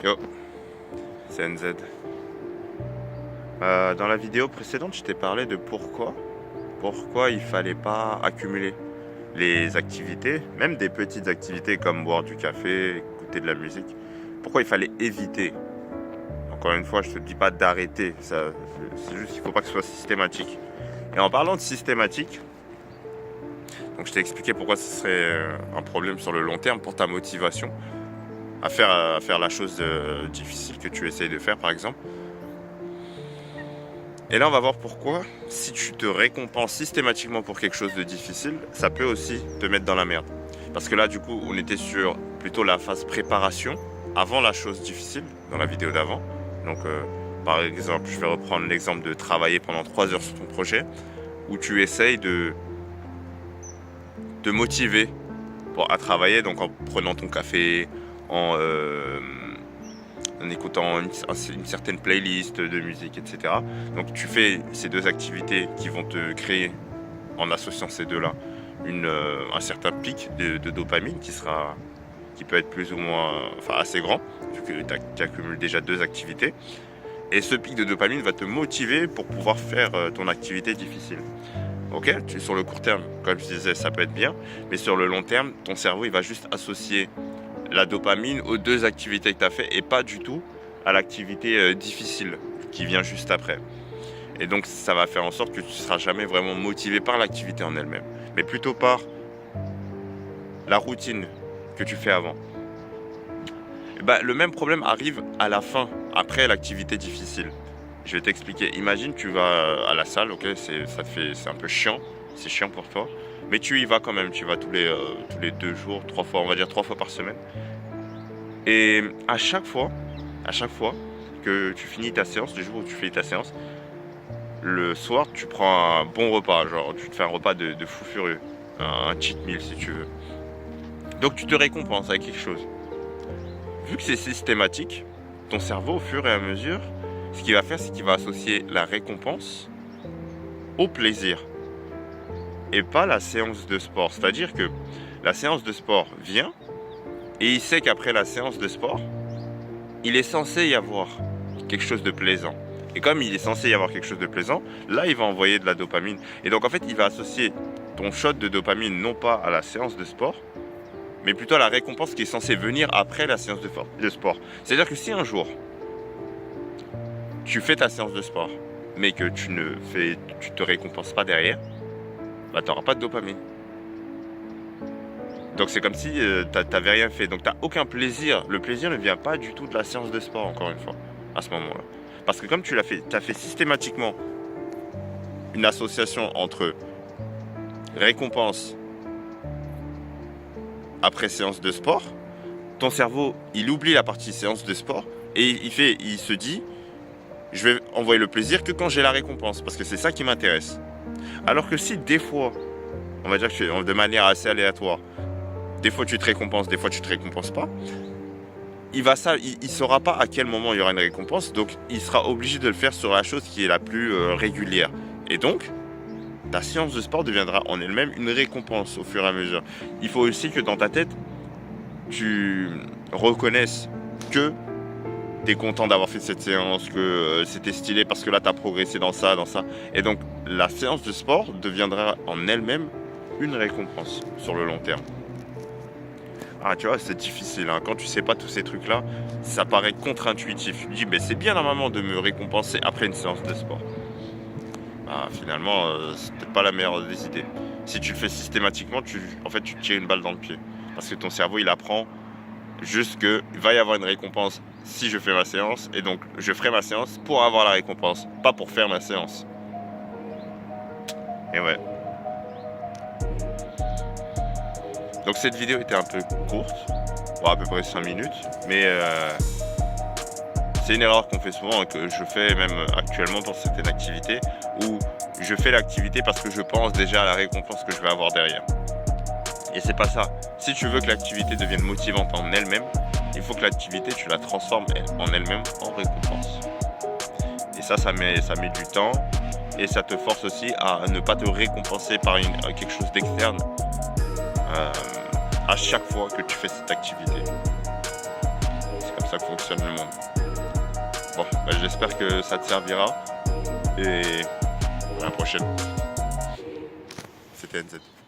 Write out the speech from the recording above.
Yo, c'est NZ. Dans la vidéo précédente, je t'ai parlé de pourquoi il fallait pas accumuler les activités, même des petites activités comme boire du café, écouter de la musique. Pourquoi il fallait éviter. Encore une fois, je te dis pas d'arrêter, c'est juste qu'il faut pas que ce soit systématique. Et en parlant de systématique, donc je t'ai expliqué pourquoi ce serait un problème sur le long terme pour ta motivation à faire la chose difficile que tu essayes de faire par exemple. Et là on va voir pourquoi si tu te récompenses systématiquement pour quelque chose de difficile, ça peut aussi te mettre dans la merde. Parce que là du coup on était sur plutôt la phase préparation avant la chose difficile dans la vidéo d'avant. Donc par exemple je vais reprendre l'exemple de travailler pendant 3 heures sur ton projet où tu essayes de te motiver à travailler, donc en prenant ton café, en écoutant une certaine playlist de musique, etc. Donc tu fais ces deux activités qui vont te créer, en associant ces deux-là, un certain pic de dopamine qui peut être plus ou moins, assez grand, vu que tu accumules déjà deux activités. Et ce pic de dopamine va te motiver pour pouvoir faire ton activité difficile. Ok, sur le court terme, comme je disais, ça peut être bien, mais sur le long terme, ton cerveau il va juste associer la dopamine aux deux activités que tu as fait et pas du tout à l'activité difficile qui vient juste après. Et donc ça va faire en sorte que tu ne seras jamais vraiment motivé par l'activité en elle-même, mais plutôt par la routine que tu fais avant. Le même problème arrive à la fin, après l'activité difficile. Je vais t'expliquer. Imagine, tu vas à la salle, ok, c'est un peu chiant, c'est chiant pour toi, mais tu y vas quand même. Tu vas tous les 2 jours, 3 fois, on va dire 3 fois par semaine. Et à chaque fois que tu finis ta séance, le jour où tu finis ta séance, le soir, tu prends un bon repas, genre tu te fais un repas de fou furieux, un cheat meal si tu veux. Donc tu te récompenses avec quelque chose. Vu que c'est systématique, ton cerveau, au fur et à mesure, ce qu'il va faire, c'est qu'il va associer la récompense au plaisir et pas la séance de sport. C'est-à-dire que la séance de sport vient et il sait qu'après la séance de sport, il est censé y avoir quelque chose de plaisant. Et comme il est censé y avoir quelque chose de plaisant, là, il va envoyer de la dopamine. Et donc, en fait, il va associer ton shot de dopamine non pas à la séance de sport, mais plutôt à la récompense qui est censée venir après la séance de sport. C'est-à-dire que si un jour, tu fais ta séance de sport, mais que tu te récompenses pas derrière, tu n'auras pas de dopamine. Donc c'est comme si tu n'avais rien fait. Donc tu n'as aucun plaisir. Le plaisir ne vient pas du tout de la séance de sport, encore une fois, à ce moment-là. Parce que comme tu as fait systématiquement une association entre récompense après séance de sport, ton cerveau, il oublie la partie séance de sport et il se dit, je vais envoyer le plaisir que quand j'ai la récompense, parce que c'est ça qui m'intéresse. Alors que si des fois, on va dire que de manière assez aléatoire, des fois tu te récompenses, des fois tu te récompenses pas, il saura pas à quel moment il y aura une récompense, donc il sera obligé de le faire sur la chose qui est la plus régulière. Et donc, ta séance de sport deviendra en elle-même une récompense au fur et à mesure. Il faut aussi que dans ta tête, tu reconnaisses que tu es content d'avoir fait cette séance, que c'était stylé parce que là tu as progressé dans ça. Et donc la séance de sport deviendra en elle-même une récompense sur le long terme. Ah tu vois, c'est difficile, hein. Quand tu sais pas tous ces trucs là, ça paraît contre-intuitif. Tu dis c'est bien normalement de me récompenser après une séance de sport. Finalement c'est peut-être pas la meilleure des idées. Si tu le fais systématiquement, tu te tires une balle dans le pied. Parce que ton cerveau il apprend juste qu'il va y avoir une récompense si je fais ma séance, et donc je ferai ma séance pour avoir la récompense, pas pour faire ma séance. Et ouais. Donc cette vidéo était un peu courte, à peu près 5 minutes, mais c'est une erreur qu'on fait souvent et que je fais même actuellement pour certaines activités, où je fais l'activité parce que je pense déjà à la récompense que je vais avoir derrière. Et c'est pas ça. Si tu veux que l'activité devienne motivante en elle-même, il faut que l'activité, tu la transformes en elle-même en récompense. Et ça met du temps et ça te force aussi à ne pas te récompenser par quelque chose d'externe à chaque fois que tu fais cette activité. C'est comme ça que fonctionne le monde. Bon, bah, j'espère que ça te servira et à la prochaine. C'était NZ.